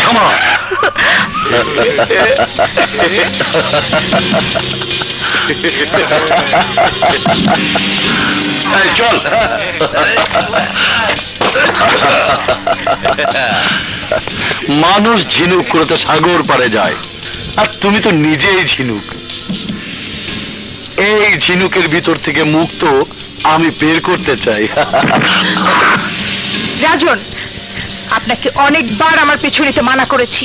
থামা। চল। মানুষ ঝিনুক করে তো সাগর পারে যায়, আর তুমি তো নিজেই ঝিনুক। এই ঝিনুকের ভিতর থেকে মুক্ত আমি বের করতে চাই। রাজন, আপনাকে অনেকবার আমার পিছু নিতে মানা করেছি।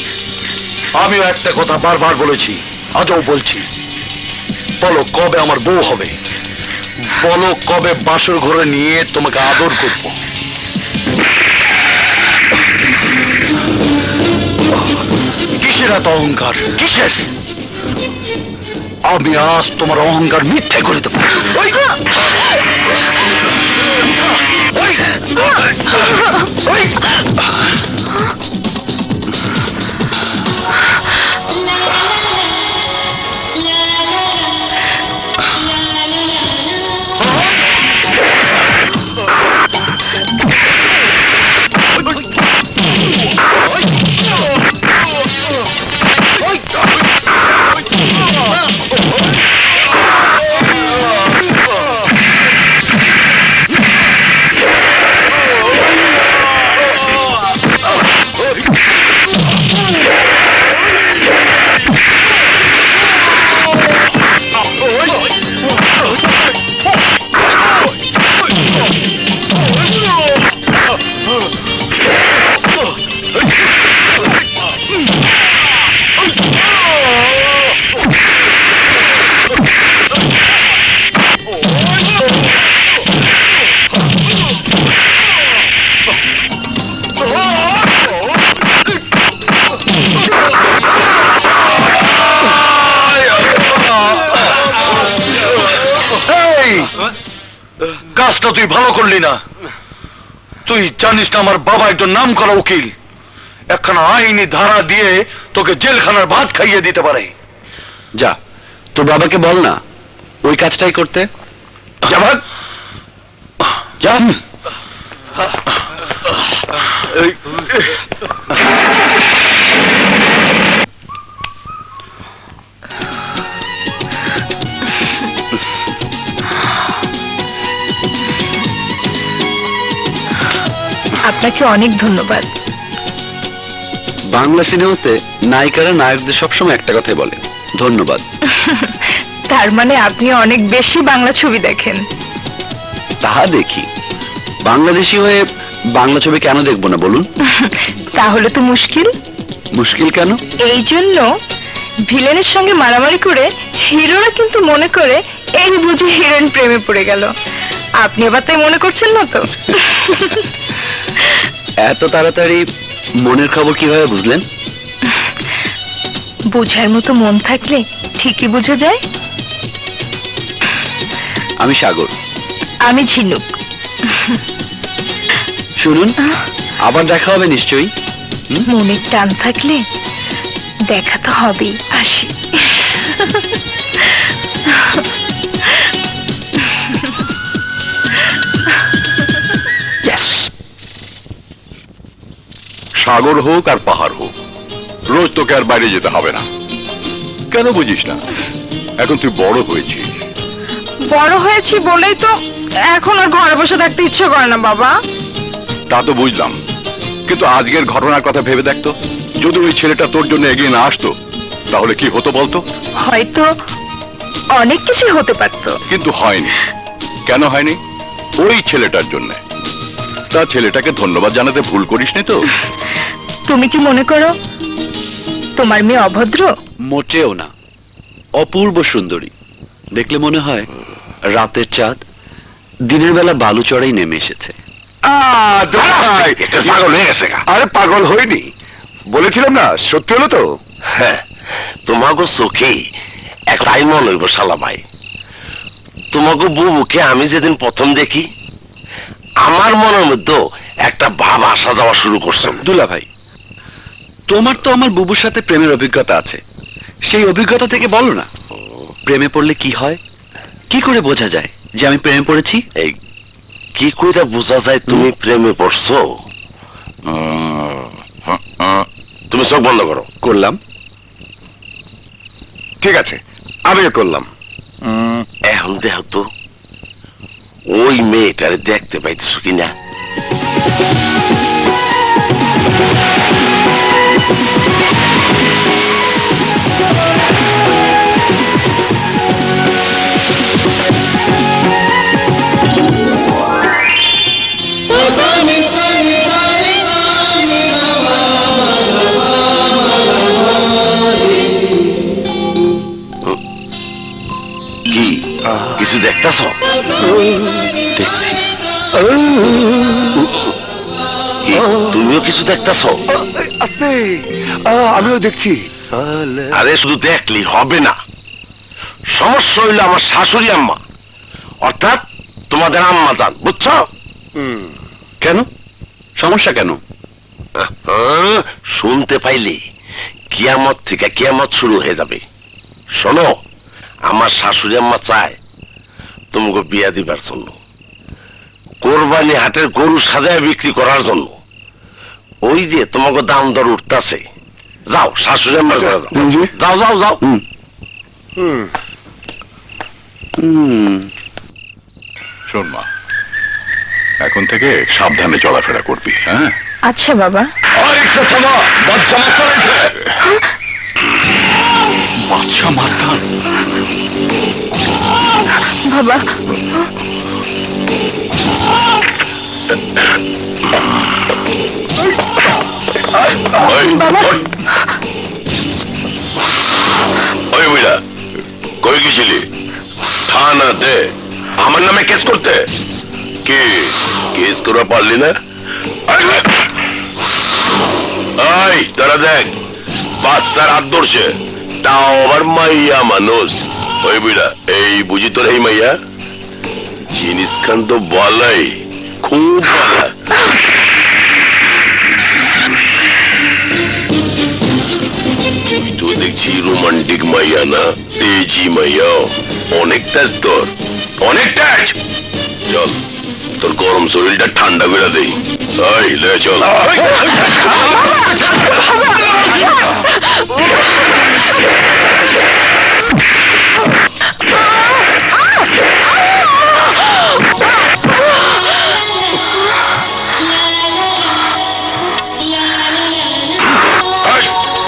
আমিও একটা কথা বারবার বলেছি, আজও বলছি। বলো কবে আমার বউ হবে, বলো কবে বাসর ঘরে নিয়ে তোমাকে আদর করবো। কিসের এত অহংকার, কিসের? আমি আজ তোমার অহংকার মিথ্যে করে দেবো। কাজটা তুই ভালো করলি না। তুই জানিস না আমার বাবা একজন নাম করা উকিল, একখানা আইনি ধারা দিয়ে তোকে জেলখানার ভাত খাইয়ে দিতে পারে। যা, তোর বাবাকে বল না ওই কাজটাই করতে। যা ভাগ, যা। আপনাকে অনেক ধন্যবাদ। বাংলা সিনেমাতে নায়িকারা নায়কদের সবসময় একটা কথাই বলে, ধন্যবাদ। তার মানে আপনি অনেক বেশি বাংলা ছবি দেখেন? তাহা দেখি, বাংলাদেশি হয়ে বাংলা ছবি কেন দেখবো না বলুন? তাহলে তো মুশকিল। মুশকিল কেন? এই জন্য ভিলেনের সঙ্গে মারামারি করে হিরোরা কিন্তু মনে করে এই বুঝি হিরোইন প্রেমে পড়ে গেল। আপনি আবার তাই মনে করছেন না তো? এত তাড়াতাড়ি মনের খবর কিভাবে বুঝলেন? বুঝার মতো মন থাকলে ঠিকই বুঝে যায়। আমি সাগর। আমি ঝিনুক। শুনুন, আবার দেখা হবে নিশ্চয়ই। মনের টান থাকলে দেখা তো হবেই। আসি। সাগর হোক আর পাহাড় হোক, রোজ তোকে আর বাইরে যেতে হবে না। কেন বুঝিস না? এখন তুই বড় হয়েছিস। বড় হয়েছি বলেই তো এখন আর ঘরে বসে থাকতে ইচ্ছে করে না বাবা। তা তো বুঝলাম, কিন্তু আজকের ঘটনার কথা ভেবে দেখতো, যদি ওই ছেলেটা তোর জন্য এগিয়ে না আসতো তাহলে কি হতো বলতো? হয়তো অনেক কিছু হতে পারতো, কিন্তু হয়নি। কেন হয়নি? ওই ছেলেটার জন্য। তা ছেলেটাকে ধন্যবাদ জানাতে ভুল করিসনি তো? তুমি কি মনে করো তোমার মেয়ে অভদ্র? মোটেও না, অপূর্ব সুন্দরী। দেখলে মনে হয় রাতের চাঁদ দিনের বেলা বালুচড়াই নেমে এসেছে। পাগল হয়ে গেছে। আরে পাগল হয়নি, বলেছিলাম না সত্যি হলো তো। হ্যাঁ, তোমাকে চোখে একটাই মন হইব শালা ভাই। তোমাকে বুবুকে আমি যেদিন প্রথম দেখি আমার মনের মধ্যে একটা ভাব আসা যাওয়া শুরু করছে। দুলা ভাই, তোমার তো আমার বুবুর সাথে প্রেমের অভিজ্ঞতা আছে, সেই অভিজ্ঞতা থেকে বলো না, প্রেমে পড়লে কি হয়, কি করে বোঝা যায় যে আমি প্রেমে পড়েছি? এই কি করে বোঝা যায় তুমি প্রেমে পড়ছো? তুমি চোখ বন্ধ করো। করলাম। ঠিক আছে, আমিও করলাম। এখন দেখো তো ওই মেয়েটারে দেখতে পাইতেছো কিনা। কি কিছু দেখতেছ? দেখছি। কি তুমিও কিছু দেখতেছ? আপনি আমিও দেখছি। আরে শুধু দেখলি হবে না, সমস্যা হইলো আমার শাশুড়ি আম্মা, অর্থাৎ তোমাদের আম্মা জান, বুঝছো? কেন? সমস্যা কেন? শুনতে পাইলে কিয়ামত থেকে কিয়ামত শুরু হয়ে যাবে। শোনো, আমার শাশুড়ি আম্মা চায় তোমাকে বিয়া দিবার জন্য, কোরবানি হাটের গরু সাজায় বিক্রি করার জন্য। ওই যে তোমাকে দাম দর উঠতেছে, যাও শাশুড়ি আম্মার ঘরে যাও, যাও যাও যাও। শোন মা, এখন থেকে সাবধানে চলাফেরা করবি, হ্যাঁ? আচ্ছা বাবা। বাচ্চা মাতাল। বাবা, ওই বুড়া কই গেছিলি? থানাতে আমার নামে কেস করতে? কি কেস করা পারলি না? এই তারা দেখ, বাচ্চার হাত ধরছে, তাও আবার মাইয়া মানুষ। ওই বুড়া, এই বুঝি তোর এই মাইয়া? জিনিস খান তো বলাই, খুব বলা। তুই তো দেখছি রোমান্টিক মাইয়া না, তেজি মাইয়া। অনেক তেজ তোর, অনেক তেজ। চল তোর গরম শরীরটা ঠান্ডা করে দেই। এই লে চল।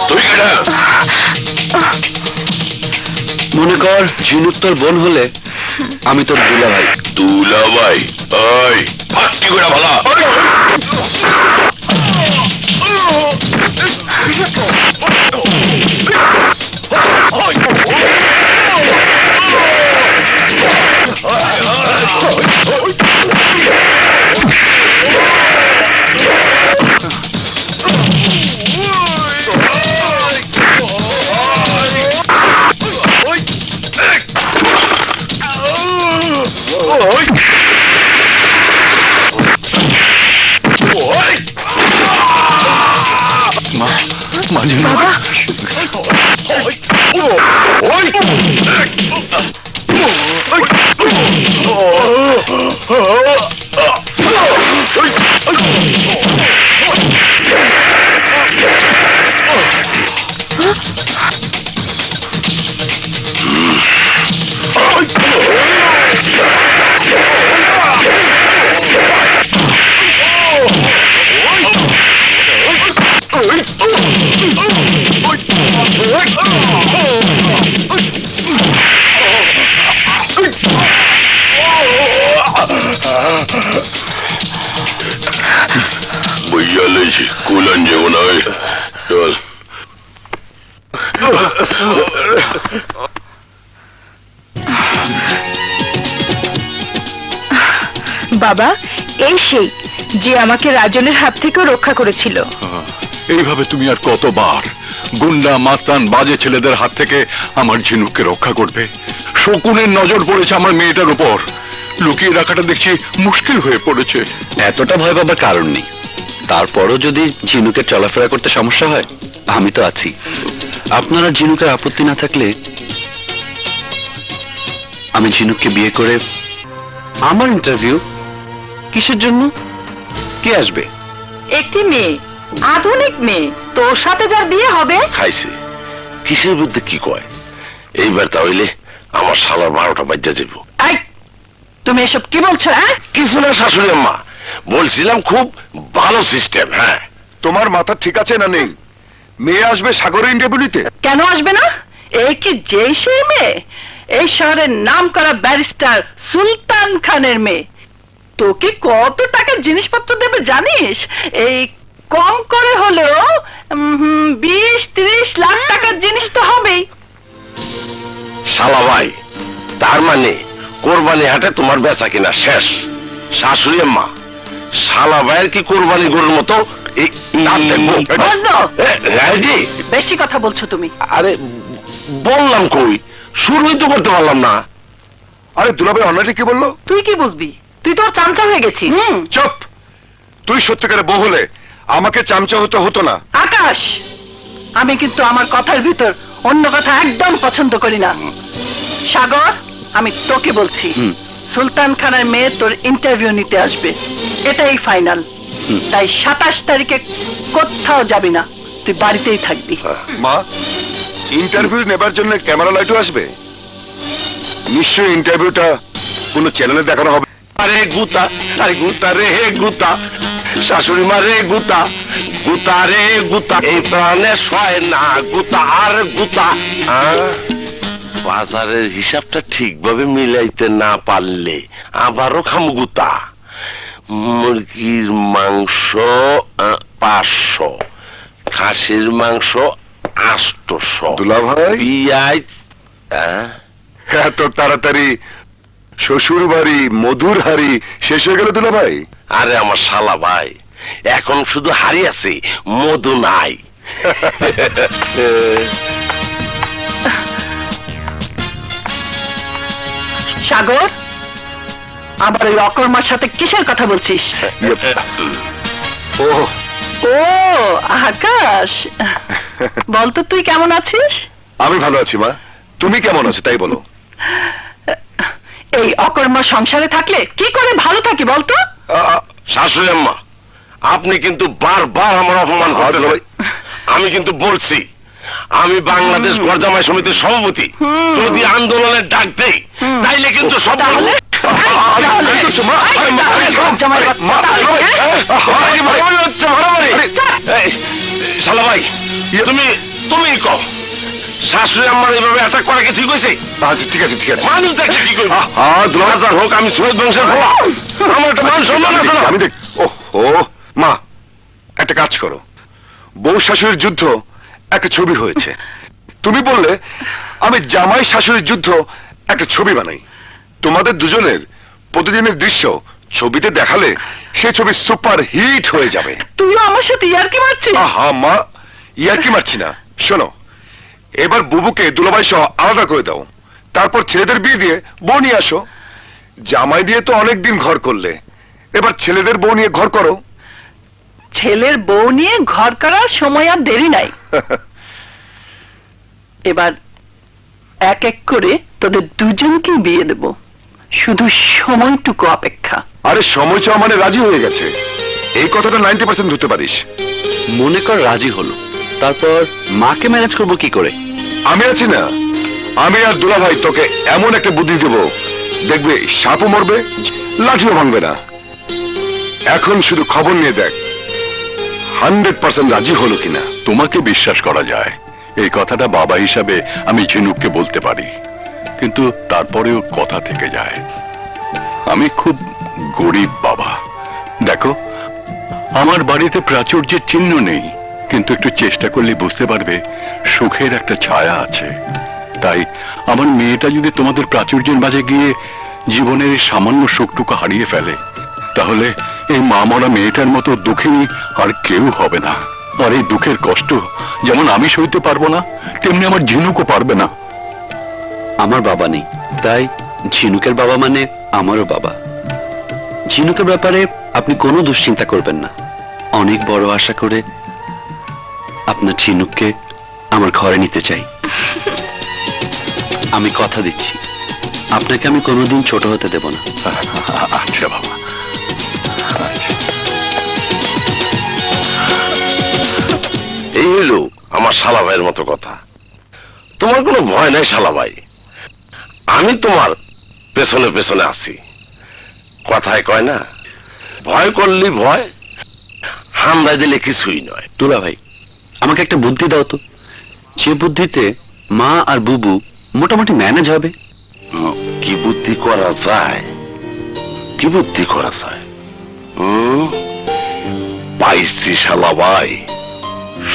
তুই কেডা? মনে কর ঝিনুক তোর বোন হলে আমি তোর দুলা ভাই। দুলা ভাই? ওই ফাঁকি করে ভালা। भैया ले कुलन जेवण आहे चल বাবা, এই সেই যে আমাকে রাজনের হাত থেকে রক্ষা করেছিল। এইভাবে তুমি আর কতবার গুন্ডা মাস্তান বাজে ছেলেদের হাত থেকে আমার ঝিনুককে রক্ষা করবে? শকুনের নজর পড়েছে আমার মেয়েটার উপর, লুকিয়ে রাখাটা দেখছি মুশকিল হয়ে পড়েছে। এতটা ভয় পাবার কারণ নেই। তারপরও যদি ঝিনুকের চলাফেরা করতে সমস্যা হয়, আমি তো আছি। আপনারা ঝিনুকের আপত্তি না থাকলে আমি ঝিনুককে বিয়ে করে আমার ইন্টারভিউ কিসের জন্য? কে আসবে? একটি মেয়ে, আধুনিক মেয়ে, তোর সাথে যার বিয়ে হবে খাইছে কিসের বুদ্ধি কি কয়? এইবার তাহলে আমার শালার 12টা বাজ্যা যাব। এই তুমি এসব কি বলছো? হ্যাঁ, কিছু না শাশুড়ি আম্মা, বলছিলাম খুব ভালো সিস্টেম। হ্যাঁ, তোমার মাথা ঠিক আছে না নেই? মেয়ে আসবে সাগরের ইন্টারভিউ নিতে। কেন আসবে না? এই কি যেই সেই মেয়ে? এই শহরের নাম করা ব্যারিস্টার সুলতান খানের মেয়ে। তোকে কত টাকার জিনিসপত্র দেবে জানিস? এই কম করে হলেও 20-30 লাখ টাকার জিনিস তো হবেই। শালা ভাই, তার মানে কোরবানি হাটে তোমার বেচা কিনা শেষ। শাশুড়ি আম্মা, শালা ভাইয়ের কি কোরবানি গরুর মতো দাঁত দেখবো? বন্ধ। হ্যাঁ জি। বেশি কথা বলছো তুমি। আরে বললাম কই, শুরুই তো করতে পারলাম না। আরে দুলাভাই অন্যটি কি বললো? তুই কি বুঝবি? তুই তো চামচা হয়ে গেছিস। চুপ! তুই সত্যিকারের বউ হলে আমাকে চামচা হতে হতো না। আকাশ, আমি কিন্তু আমার কথার ভিতর অন্য কথা একদম পছন্দ করি না। সাগর, আমি তোকে বলছি, সুলতান খানের মেয়ে তোর ইন্টারভিউ নিতে আসবে, এটাই ফাইনাল। তাই 27 তারিখে কোথাও যাবি না, তুই বাড়িতেই থাকবি। মা, ইন্টারভিউ নেবার জন্য ক্যামেরা লাইটও আসবে? নিশ্চয়ই ইন্টারভিউটা কোনো চ্যানেলে দেখানো হবে। আরে গুতা, আরে গুতা রে গুতা, শাশুড়ি মা রে গুতা, গুতা রে গুতা, এই প্রাণে সয় না গুতা আর গুতা। বাজারের হিসাবটা ঠিকভাবে মিলাইতে না পারলে আবারও খামু গুতা। মুরগির মাংস 500, খাসির মাংস 800। দুলাভাই, পিঁয়াজ এত তাড়াতাড়ি শ্বশুর বাড়ি মধুর হাড়ি শেষ হয়ে গেল দুলাভাই? আরে আমার শালা ভাই, এখন শুধু হাড়ি আছে, মধু নাই। সাগর, আবার ওই অকর্মার সাথে কিসের কথা বলছিস? ও ও আকাশ, বলতো তুই কেমন আছিস? আমি ভালো আছি মা, তুমি কেমন আছো তাই বলো। এই অকর্মা সংসারে থাকলে কি করে ভালো থাকি বলতো? শাশুড়ি আম্মা, আপনি কিন্তু বারবার আমার অপমান করতেছেন। আমি কিন্তু বলছি, আমি বাংলাদেশ গরজামাই সমিতির সভাপতি। যদি আন্দোলনের ডাক দেই তাইলে কিন্তু সব তাহলে? শালা ভাই, তুমি তুমি কও, শাশুড়ি আম্মার এইভাবে অ্যাটাক করা কি ঠিক হয়েছে? আচ্ছা ঠিক আছে ঠিক আছে। মানুষ দেখে কি করবো? দুলাজার হোক, আমি সৈয়দ বংশের ফলা, আমার একটা মান সম্মান আছে না? আমি দেখ। ও মা, একটা কাজ করো, বউ শাশুড়ির যুদ্ধ একটা ছবি হয়েছে, তুমি বললে আমি জামাই শাশুড়ির যুদ্ধ একটা ছবি বানাই। তোমাদের দুজনের প্রতিদিনের দৃশ্য ছবিতে দেখালে সেই ছবি সুপার হিট হয়ে যাবে। তুইও আমার সাথে ইয়ার্কি মারছিস? আহা মা, ইয়ার্কি মারছি না। শোনো, এবার বুবুকে দুলাভাই সহ আলাদা করে দাও, তারপর ছেলেদের বিয়ে দিয়ে বউ নিয়ে আসো। জামাই দিয়ে তো অনেকদিন ঘর করলে, এবার ছেলেদের বউ নিয়ে ঘর করো। ছেলের বউ নিয়ে ঘর করার সময় আর দেরি নাই। এবার এক এক করে তোদের দুজনকে বিয়ে দেব, শুধু সময়টুকু অপেক্ষা। আরে সময় চাওয়া মানে রাজি হয়ে গেছে, এই কথাটা 90% ধরতে পারিস। মনে কর রাজি হলো, তারপর মাকে ম্যানেজ করবো কি করে? আমি আছি না, আমি আর দুলাভাই তোকে এমন একটা বুদ্ধি দেব, দেখবে সাপও মরবে, লাঠিও ভাঙবে না। এখন শুধু খবর নিয়ে দেখ 100% রাজি হলো কিনা। তোমাকে বিশ্বাস করা যায়, এই কথাটা বাবা হিসাবে আমি ঝিনুককে বলতে পারি, কিন্তু তারপরেও কথা থেকে যায়। আমি খুব গরিব বাবা। দেখো, আমার বাড়িতে প্রাচুর্যের চিহ্ন নেই, কিন্তু একটু চেষ্টা করলে বুঝতে পারবে সুখের একটা ছায়া আছে। তাই আমার মেয়েটা যদি তোমাদের প্রাচুর্যের মাঝে গিয়ে জীবনের এই সামান্য সুখটুকু হারিয়ে ফেলে, তাহলে এই মা মরা মেয়েটার মতো দুঃখী আর কেউ হবে না। আর এই দুঃখের কষ্ট যেমন আমি সইতে পারবো না, তেমনি আমার ঝিনুকও পারবে না। আমার বাবা নেই, তাই ঝিনুকের বাবা মানে আমারও বাবা। ঝিনুকের ব্যাপারে আপনি কোনো দুশ্চিন্তা করবেন না। অনেক বড় আশা করে আপনার ঝিনুককে আমার ঘরে নিতে চাই। আমি কথা দিচ্ছি, আপনাকে আমি কোনোদিন ছোট হতে দেব না। আচ্ছা বাবা। এই হইলো আমার শালা ভাইয়ের মতো কথা। তোমার কোনো ভয় নাই শালা ভাই, আমি তোমার পেছনে পেছনে আছি। কথায় কয় না, ভয় করলি ভয়, হামলা দিলে কিছুই নয়। দুলা ভাই, আমাকে একটা বুদ্ধি দাও তো, যে বুদ্ধিতে মা আর বুবু মোটামুটি ম্যানেজ হবে। কি বুদ্ধি করা যায়, কি বুদ্ধি করা যায়? পাইছি শালা ভাই।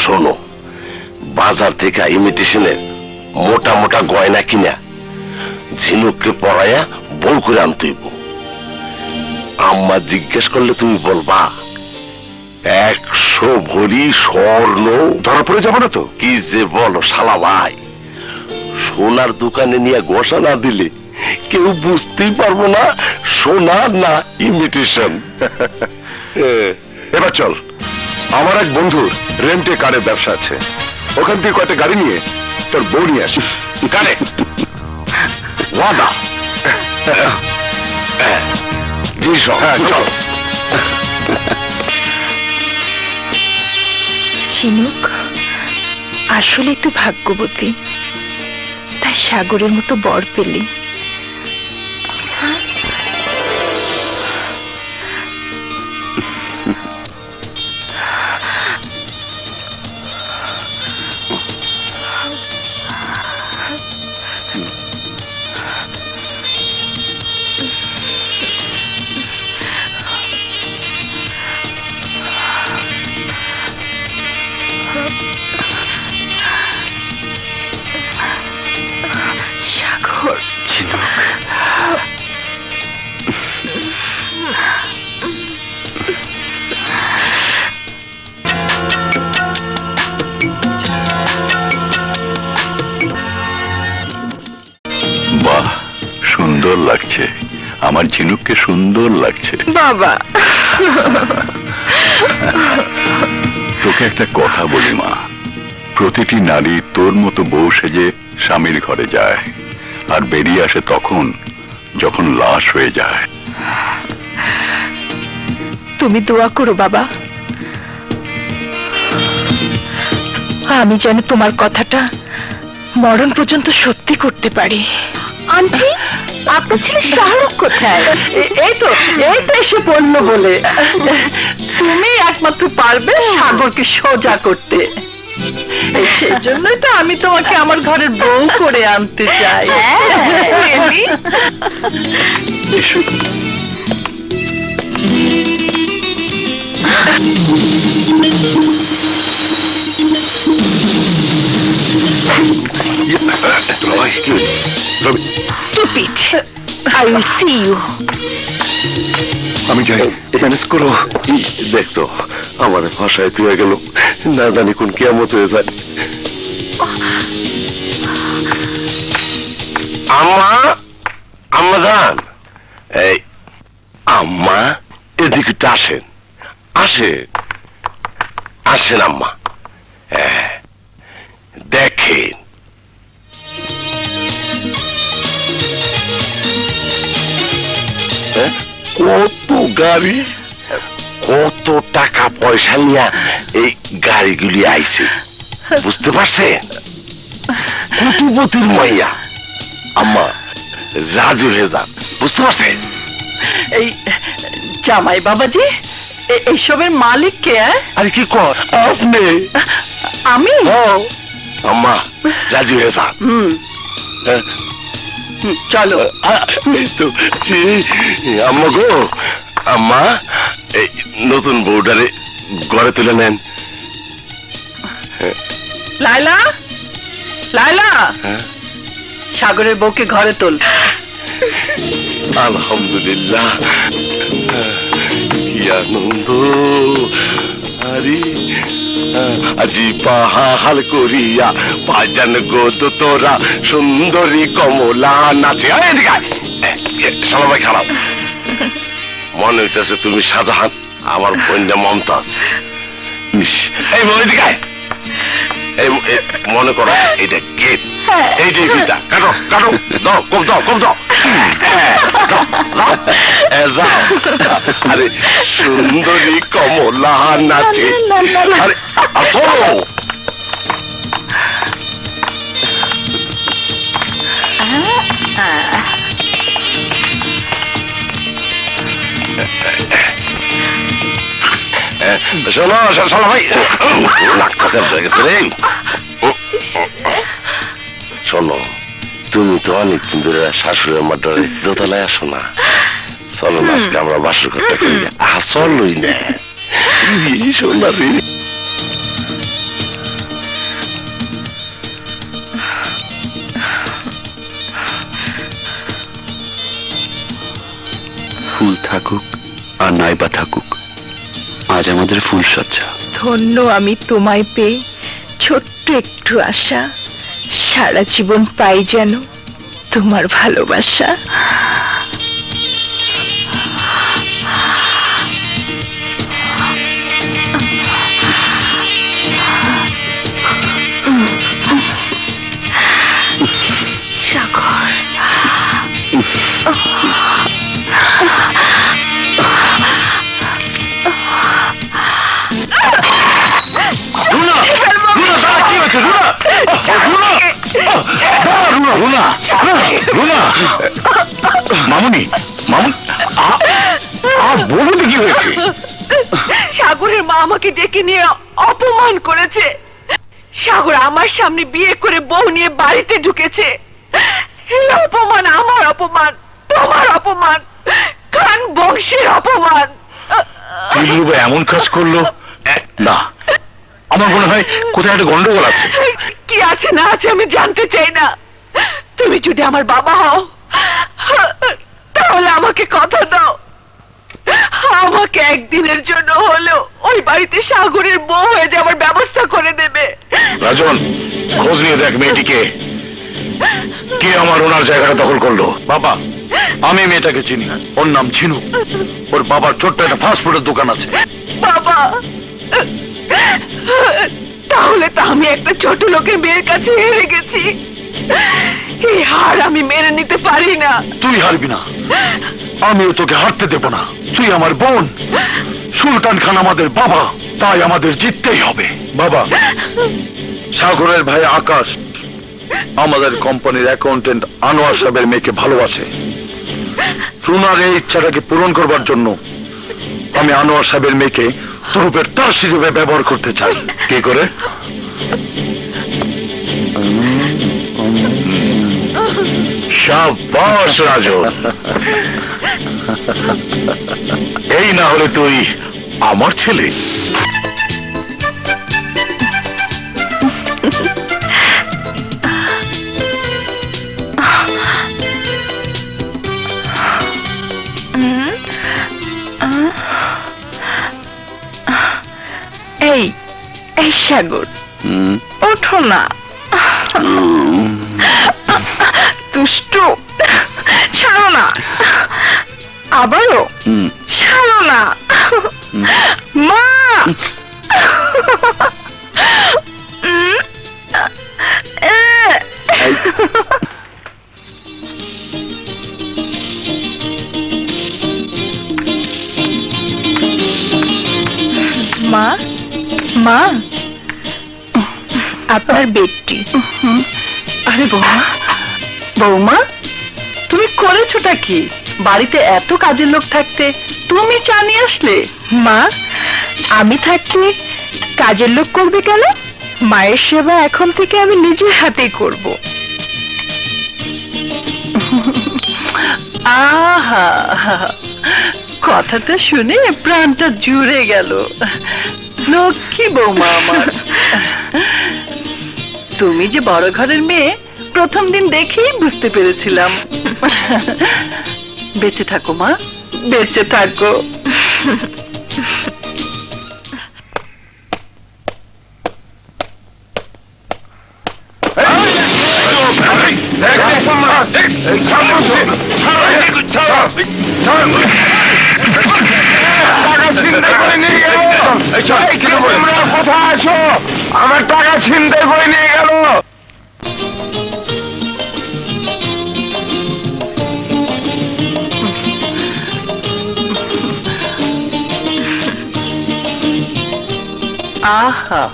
শোনো, বাজার থেকে ইমিটেশনের মোটা মোটা গয়না কিনা ঝিনুককে পড়াইয়া বল করে আনতেইব। আম্মা জিজ্ঞেস করলে তুমি বলবা 100 ভরি স্বর্ণ। ধরা পড়ে যাবো না তো? কি যে বলো শালা ভাই, সোনার দোকানে নিয়ে ঘষা না দিলে কেউ বুঝতেই পারবো না সোনার না ইমিটেশন। এবার চল, আমার এক বন্ধুর রেন্টে কারের ব্যবসা আছে, ওখান থেকে কয়েকটা গাড়ি নিয়ে তোর বউ নিয়ে আসিস। কারে ওয়াদা? জি সব। চল। ঝিনুক আসলে তো ভাগ্যবতী, তাই সাগরের মতো বর পেলি। সাগর, বাহ, সুন্দর লাগছে, আমার ঝিনুককে সুন্দর লাগছে। বাবা তোকে একটা কথা বলি মা, প্রতিটি নারী তোর মতো বউ সেজে স্বামীর ঘরে যায় আর বেরিয়ে আসে তখন যখন লাশ হয়ে যায়। তুমি দোয়া করো বাবা, আমি যেন তোমার কথাটা মরণ পর্যন্ত সত্যি করতে পারি। আন্টি, আপনার ছেলে শাহরুখ কোথায়? এই তো এসে পড়লো বলে। তুমি একমাত্র পারবে সাগরকে সোজা করতে, সেই জন্যই তো আমি তোমাকে আমার ঘরের বউ করে আনতে চাই। Stupid. I will see you. আমি যাই, ম্যানেজ করো। দেখতো আমার ভাষায় তুই গেল, না জানি কোন কিয়ামত হয়ে যায়। আম্মা, আম্মা জান, এই আম্মা এদিকে একটু আসেন, আসেন, আসেন আম্মা। দেখেন কত গাড়ি, কত টাকা পয়সা নিয়ে এই গাড়িগুলি আইছে, বুঝতে পারছেন? কোটিপতির মাইয়া আম্মা, রাজু রেজা, বুঝতে পারছেন? এই জামাই বাবাজি, এইসবের মালিক কে? আরে কি কর আপনি? আমি? আম্মা, রাজু রেজা। চলো। আম্মা গো, আম্মা এই নতুন বউটারে ঘরে তুলে নেন। লাইলা, লাইলা, সাগরের বউকে ঘরে তোল। আলহামদুলিল্লাহ, কি আনন্দ। আরে আজি পাহাল করিয়া বাজান গো তোরা সুন্দরী কমলা নাচে। সবাই খারাপ মনে হইতেছে তুমি শাহজাহান, আমার বোনটা মমতাজ। এই মনে মনে করো এটা গেট, এইটাই ভিটা। কাটো কাটো, দাও, কম দাও, কম দাও। যাও। আরে সুন্দরী কমলা নাচে। আরে আসো। শোনো শালা ভাই, নাকটা কাটা গেছে রে। শোনো, তুমি তো অনেকদিন ধরে শাশুড়ি আমার ডরে দোতলায় আসো না। চলো না আজকে আমরা বাসর ঘরটা করি। চলোই না শোনা রে। ফুল থাকুক আর নাইবা থাকুক, আজ আমাদের ফুল সজ্জা। ধন্য আমি তোমায় পেয়ে, ছোট্ট একটু আশা, সারা জীবন পাই যেন তোমার ভালোবাসা। সাগর, রুনা, রুনা, দাঁড়া, কি হয়েছে রুনা? রুনা, দাঁড়া, রুনা, রুনা, রুনা, মামুনি, মামুন, বলুন কি হয়েছে? সাগরের মা আমাকে ডেকে নিয়ে অপমান করেছে। সাগর আমার সামনে বিয়ে করে বউ নিয়ে বাড়িতে ঢুকেছে। এই অপমান আমার অপমান, তোমার অপমান, খান বংশের অপমান। দিলরুবা এমন কাজ করলো? না, আমার মনে হয় কোথায় একটা গন্ডগোল আছে। কি আছে না আছে আমি জানতে চাই না। তুমি যদি আমার বাবা হও তাহলে আমাকে কথা দাও, আমাকে একদিনের জন্য হলেও ওই বাড়িতে সাগরের বউ হয়ে যাওয়ার ব্যবস্থা করে দেবে। রাজন, খোঁজ নিয়ে দেখ মেয়েটিকে, কে আমার ওনার জায়গাটা দখল করলো। বাবা, আমি মেয়েটাকে চিনি, ওর নাম ঝিনুক। ওর বাবার ছোট্ট একটা ফাস্টফুডের দোকান আছে। বাবা, তাহলে তো আমি একটা ছোট লোকের মেয়ের কাছে হেরে গেছি। এই হার আমি মেনে নিতে পারি না। তুই হারবি না, আমিও তোকে হারতে দেব না। তুই আমার বোন, সুলতান খান আমাদের বাবা, তাই আমাদের জিততেই হবে। বাবা, সাগরের ভাই আকাশ আমাদের কোম্পানির অ্যাকাউন্টেন্ট আনোয়ার সাহেবের মেয়েকে ভালোবাসে। রুনার এই ইচ্ছাটাকে পূরণ করবার জন্য আমি আনোয়ার সাহেবের মেয়েকে তুরুপের তাস হিসেবে ব্যবহার করতে চাই। কি করে? শাবাশ রাজন, এই না হলে তুই আমার ছেলে। এই এই সাগর, ওঠো না। দুষ্টু, ছাড়ো না। আবারও ছাড়ো না। মা, মা, মা, আপনার বেডটি। আরে বৌমা, বৌমা, তুমি করেছোটা কি? বাড়িতে এত কাজের লোক থাকতে তুমি চা নিয়ে আসলে? মা, আমি থাকলে কাজের লোক করবে কেন? মায়ের সেবা এখন থেকে আমি নিজের হাতেই করব। আহা, কথাটা শুনে প্রাণটা জুড়ে গেল। লক্ষ্মী বৌমা আমার। তুমি যে বড় ঘরের মেয়ে প্রথম দিন দেখেই বুঝতে পেরেছিলাম। বেঁচে থাকো মা, বেঁচে থাকো। কোথায় আছো? আমার টাকা ছিনতাই করে নিয়ে গেল। আহা,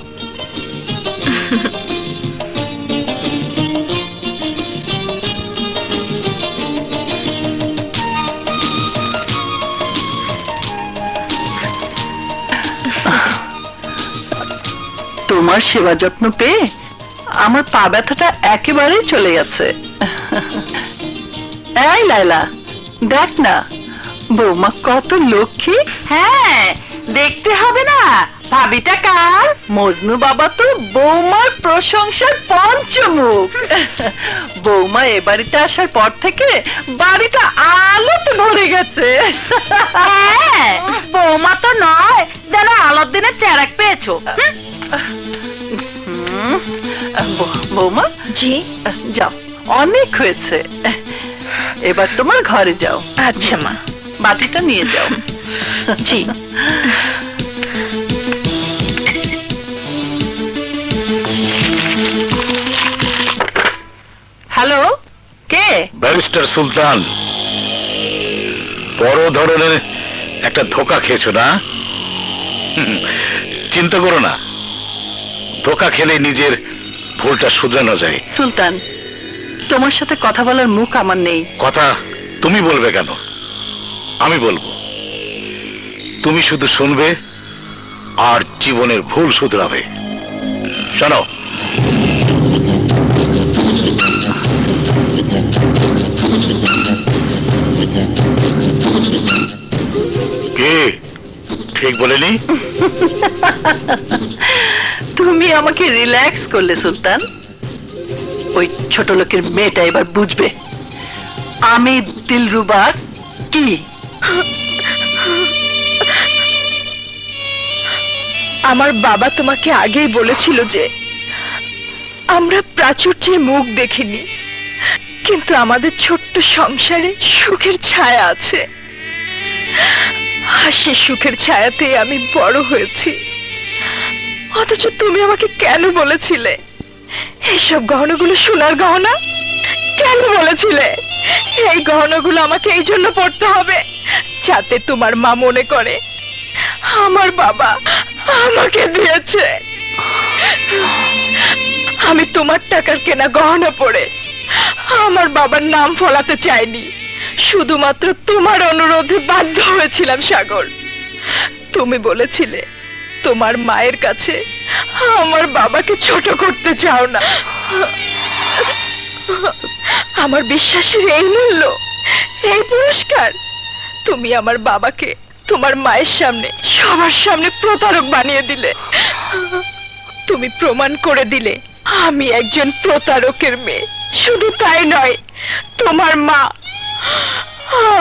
তোমার সেবা যত্ন পেয়ে আমার পা ব্যথাটা একেবারেই চলে গেছে। এই লাইলা, দেখ না বৌমা কত লক্ষ্মী। হ্যাঁ, দেখতে হবে না ভাবিটা কার? মজনু বাবা তো বৌমার প্রশংসার পঞ্চমুখ। বৌমা এ বাড়িতে আসার পর থেকে বাড়িটা আলোতে ভরে গেছে। হ্যাঁ, বৌমা তো নয় যেন আলোর দিনে চেরাক পেয়েছো। বৌমা, জি। যাও, অনেক হয়েছে, এবার তোমার ঘরে যাও। আচ্ছা মা। বাতিটা নিয়ে যাও। জি। হ্যালো, কে? ব্যারিস্টার সুলতান, বড় ধরনের একটা ধোকা খেয়েছো না? চিন্তা করো না, ধোকা খেলে নিজের ভুলটা শুধরানো যায়। সুলতান, তোমার সাথে কথা বলার মুখ আমার নেই। কথা তুমি বলবে কেন? আমি বলবো। তুমি শুধু শুনবে আর জীবনের ভুল শুধরাবে। শোনো, কে ঠিক বলেনি? তুমি আমাকে রিল্যাক্স করলে সুলতান। ওই ছোট লোকের মেয়েটা এবার বুঝবে আমি দিলরুবার কি। আমার বাবা তোমাকে আগেই বলেছিল যে আমরা প্রাচুর্যের মুখ দেখিনি, কিন্তু আমাদের ছোট্ট সংসারে সুখের ছায়া আছে। আর সে সুখের ছায়াতেই আমি বড় হয়েছি। অথচ তুমি আমাকে কেন বলেছিলে এইসব গহনাগুলো সোনার গহনা? কেন বলেছিলে এই গহনাগুলো আমাকে এই জন্য পড়তে হবে যাতে তোমার মা মনে করে আমার বাবা আমাকে দিয়েছে? আমি তোমার টাকার কেনা গহনা পড়ে আমার বাবার নাম ফলাতে চাইনি, শুধুমাত্র তোমার অনুরোধে বাধ্য হয়েছিলাম। সাগর, তুমি বলেছিলে তোমার মায়ের কাছে আমার বাবাকে ছোট করতে চাও না। আমার বিশ্বাসের এই মূল্য, এই পুরস্কার। তুমি আমার বাবাকে তোমার মায়ের সামনে, সবার সামনে প্রতারক বানিয়ে দিলে। তুমি প্রমাণ করে দিলে আমি একজন প্রতারকের মেয়ে। শুধু তাই নয়, তোমার মা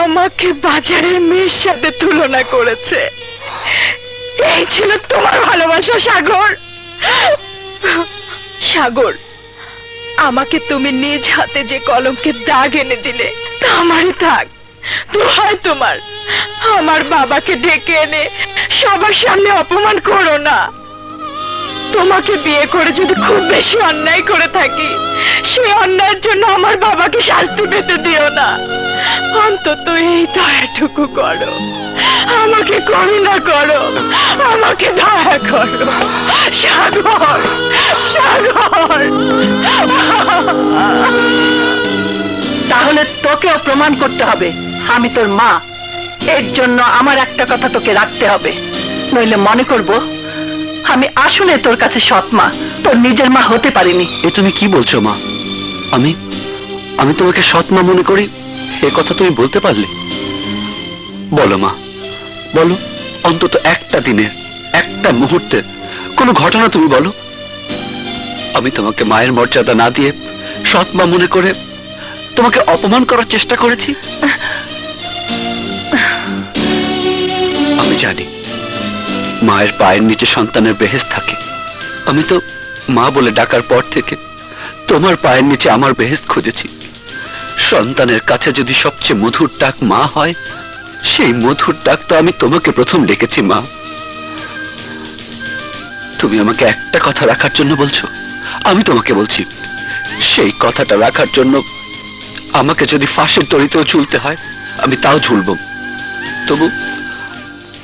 আমাকে বাজারের মেয়ের সাথে তুলনা করেছে। এই ছিল তোমার ভালোবাসা সাগর। সাগর, আমাকে তুমি নিজ হাতে যে কলঙ্কের দাগ এনে দিলে তা আমারই থাক। দোহাই তোমার, আমার বাবাকে ডেকে এনে সবার সামনে অপমান করো না। তোমাকে বিয়ে করে যদি খুব বেশি অন্যায় করে থাকি, সেই অন্যায়ের জন্য আমার বাবাকে শাস্তি পেতে দিও না। অন্তত এই দয়াটুকু করো, আমাকে করুণা করো, আমাকে দয়া করো। সাগর, সাগর। তাহলে তোকেও প্রমাণ করতে হবে আমি তোর মা। এর জন্য আমার একটা কথা তোকে রাখতে হবে, নইলে মনে করব আমি আসলে তোর কাছে সৎ মা, তোর নিজের মা হতে পারিনি। এ তুমি কি বলছো মা? আমি আমি তোমাকে সৎ মা মনে করি, এ কথা তুমি বলতে পারলে? বলো মা, বলো, অন্তত একটা দিনের, একটা মুহূর্তের কোনো ঘটনা তুমি বলো। আমি তোমাকে মায়ের মর্যাদা না দিয়ে সৎ মা মনে করে তোমাকে অপমান করার চেষ্টা করেছি? আমি জানি মায়ের পায়ের নিচে সন্তানের বেহেশত থাকে। আমি তো মা বলে ডাকার পর থেকে তোমার পায়ের নিচে আমার বেহেশত খুঁজেছি। সন্তানের কাছে যদি সবচেয়ে মধুর ডাক মা হয়, সেই মধুর ডাক তো আমি তোমাকে প্রথম ডেকেছি মা। তুমি আমাকে একটা কথা রাখার জন্য বলছো, আমি তোমাকে বলছি সেই কথাটা রাখার জন্য আমাকে যদি ফাঁসের দড়িতেও ঝুলতে হয় আমি তাও ঝুলব। তবু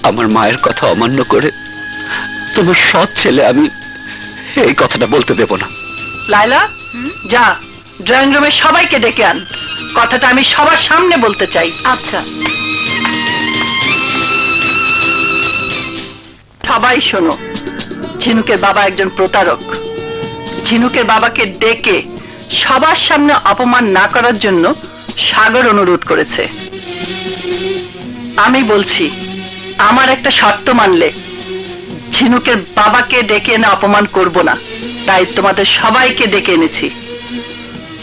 আমার মায়ের কথা অমান্য করে তোমার সৎ ছেলে আমি এই কথাটা বলতে দেব না। লায়লা, যা ড্রয়িং রুমে সবাইকে ডেকে আন, কথাটা আমি সবার সামনে বলতে চাই। আচ্ছা। সবাই শোনো, ঝিনুকের বাবা একজন প্রতারক। ঝিনুকের বাবাকে ডেকে সবার সামনে অপমান না করার জন্য সাগর অনুরোধ করেছে। আমি বলছি, আমার একটা শর্ত মানলে ঝিনুকের বাবাকে ডেকে এনে অপমান করব না। তাই তোমাদের সবাইকে ডেকে এনেছি।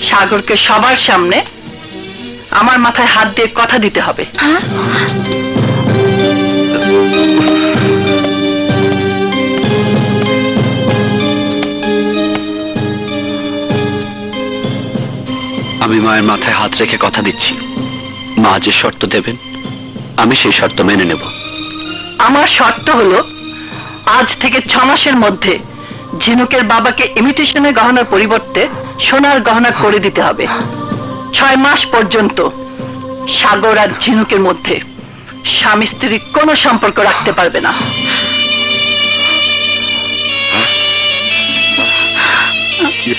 সাগরকে সবার সামনে আমার মাথায় হাত দিয়ে কথা দিতে হবে। আমি মায়ের মাথায় হাত রেখে কথা দিচ্ছি, মা যে শর্ত দেবেন আমি সেই শর্ত মেনে নেব। আমার শর্ত হলো, আজ থেকে 6 মাসের মধ্যে ঝিনুকের বাবাকে ইমিটেশনের গহনার পরিবর্তে সোনার গহনা করে দিতে হবে। 6 মাস পর্যন্ত সাগর আর ঝিনুকের মধ্যে স্বামী স্ত্রী কোনো সম্পর্ক রাখতে পারবে না।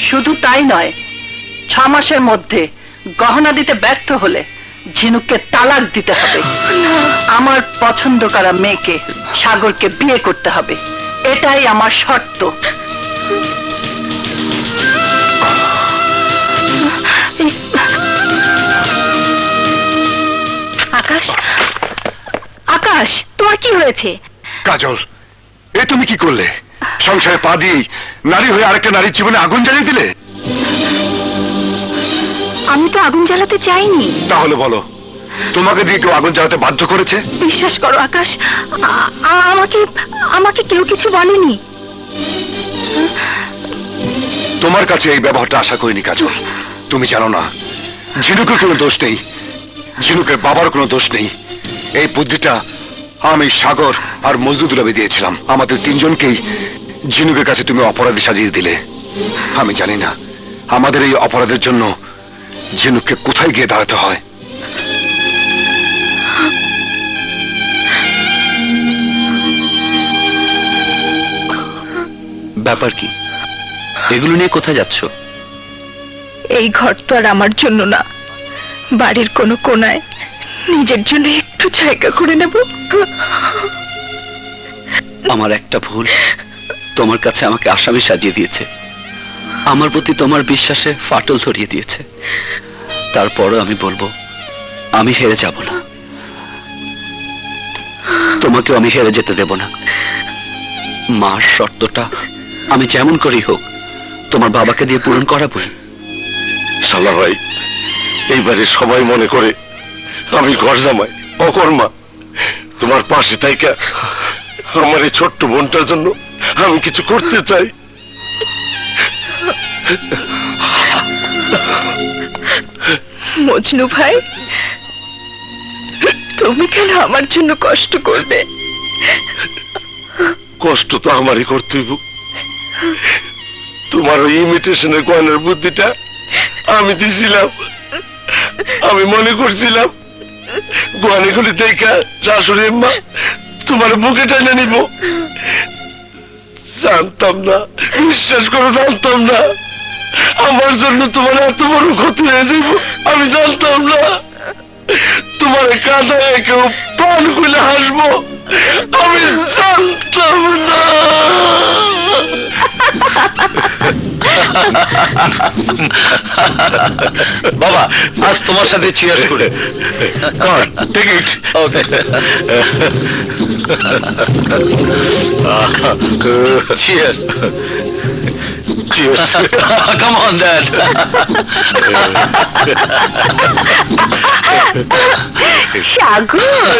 শুধু তাই নয়, 6 মাসের মধ্যে গহনা দিতে ব্যর্থ হলে ঝিনুককে তালাক দিতে হবে। আমার পছন্দ করা মেয়েকে সাগরকে বিয়ে করতে হবে, এটাই আমার শর্ত। আকাশ, আকাশ, তোমার কি হয়েছে? কাজল, এ তুমি কি করলে? সংসারে পা দিয়েই নারী হয়ে আরেকটা নারীর জীবনে আগুন জ্বালিয়ে দিলে। আমি তো আগুন জ্বালাতে চাইনি। তাহলে বলো, তোমাকে দিয়ে কেউ আগুন জ্বালাতে বাধ্য করেছে? বিশ্বাস করো আকাশ, আমাকে আমাকে কেউ কিছু বলেনি। তোমার কাছে এই ব্যবহারটা আশা করিনি কাজল। তুমি জানো না, ঝিনুকের কোনো দোষ নেই, ঝিনুকের বাবার কোনো দোষ নেই। এই বুদ্ধিটা আমি, সাগর আর মজদুরবে দিয়েছিলাম। আমাদের 3 জনকেই ঝিনুকের কাছে তুমি অপরাধী সাজিয়ে দিলে। আমি জানি না আমাদের এই অপরাধের জন্য ঝিনুককে কোথায় গিয়ে দাঁড়াতে হয়। ব্যাপার কি? এগুলো নিয়ে কোথায় যাচ্ছ? এই ঘর তো আর আমার জন্য না, বাড়ির কোনো কোনায় নিজের জন্য একটু জায়গা করে নেব। আমার একটা ভুল তোমার কাছে আমাকে আসামি সাজিয়ে দিয়েছে, আমার প্রতি তোমার বিশ্বাসে ফাটল ধরিয়ে দিয়েছে। তারপরও আমি বলবো, আমি হেরে যাব না, তোমাকেও আমি হেরে যেতে দেব না। মার শর্তটা আমি যেমন করেই হোক তোমার বাবাকে দিয়ে পূরণ করাবই। শালা ভাই, এইবারে সবাই মনে করে আমি ঘর জামাই অকর্মা। তোমার পাশে থাইকা আমার এই ছোট্ট বোনটার জন্য আমি কিছু করতে চাই। মজনু ভাই, তুমি কেন আমার জন্য কষ্ট করবে? কষ্ট তো আমারই করতে হইব। তোমার ওই ইমিটেশনের গয়নার বুদ্ধিটা আমি দিছিলাম। আমি মনে করছিলাম গয়নাগুলি দেখা শাশুড়ি মা তোমার বুকে টেনে নিব। জানতাম না, বিশ্বাস করে জানতাম না আমার জন্য তোমার এত বড় ক্ষতি হয়ে যাব। আমি জানতাম না তোমার কাঁদায় কেউ প্রাণ খুলে হাসবো। আমি জানতাম না। বাবা, আজ তোমার সাথে চিয়ার্স করে। Take it. Okay, cheers. Cheers. Come on, Dad. Sagar